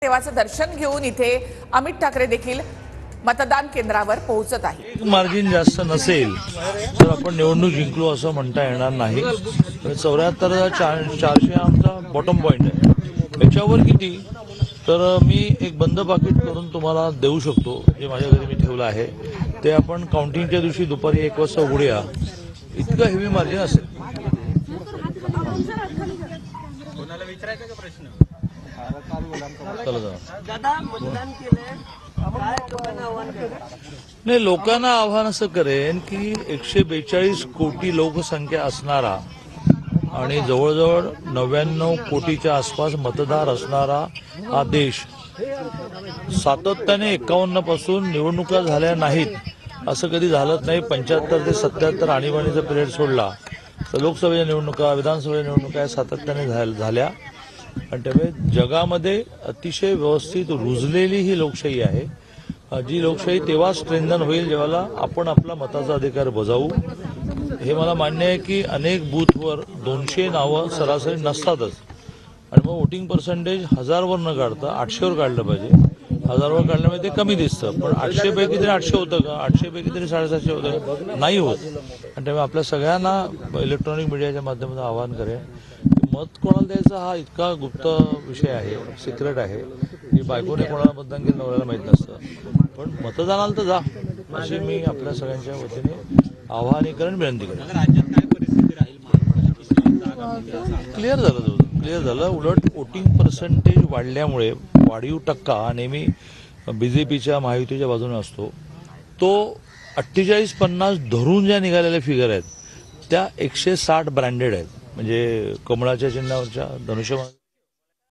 देवाचं दर्शन घेऊन इथे अमित ठाकरे देखील मतदान केंद्रावर पोहोचत आहे। एक मार्जिन जास्त नसेल तर आपण निवडणूक जिंकलो असं म्हणता येणार नाही। 74,400 आमचा बॉटम पॉइंट आहे। याच्यावर किती तर मी एक बंद पाकिट करून तुम्हाला देऊ शकतो, जे माझ्या घरी मी ठेवलं आहे ते आपण काउंटिंगच्या दिवशी दुपारी 1 वाजता उघडूया। इतकं हेवी मार्जिन असेल। कोणाला विचारायचा का प्रश्न? नाही, लोकांना आव्हान असं करेन की 142 कोटी लोकसंख्या असणारा आणि जवळजवळ 99 कोटीच्या आसपास मतदार असणारा हा देश सातत्याने 51 पासून निवडणुका झाल्या नाहीत असं कधी झालंच नाही। 75 ते 77 आणीबाणीचा पिरियड सोडला तर लोकसभेच्या निवडणुका, विधानसभेच्या निवडणुका सातत्याने झाल्या आणि त्यामुळे जगामध्ये अतिशय व्यवस्थित रुजलेली ही लोकशाही आहे। जी लोकशाही तेव्हा स्ट्रेंथन होईल जेव्हा आपण आपला मताचा अधिकार बजावू। हे मला मान्य आहे की अनेक बूथवर 200 नावं सरासरी नसतातच आणि मग वोटिंग पर्सेंटेज 1000 वर न काढता 800 वर काढलं पाहिजे। 1000 वर काढल्यामुळे ते कमी दिसतं, पण 800 पैकी तरी 800 होतं का? 800 पैकी तरी 750 होतं का? नाही होत। आणि त्यामुळे आपल्या सगळ्यांना इलेक्ट्रॉनिक मीडियाच्या माध्यमातून आवाहन करेन की मत कोणाला द्यायचा हा इतका गुप्त विषय आहे, सिक्रेट आहे की बायकोने कोणाला मतदान केलं नवऱ्याला माहीत नसतं। पण मतदानाला तर जा अशी मी आपल्या सगळ्यांच्या वतीने आवाहन करेन, विनंती करेन। राज्यात काय परिस्थिती राहील? क्लिअर झालं। उलट वोटिंग पर्सेंटेज वाढल्यामुळे वाढीव टक्का हा नेहमी बीजेपीच्या महायुतीच्या बाजूने असतो। तो 48-50 धरून ज्या निघालेल्या फिगर आहेत त्या 160 ब्रँडेड आहेत, म्हणजे कमळाच्या चिन्हावरच्या धनुष्यबाण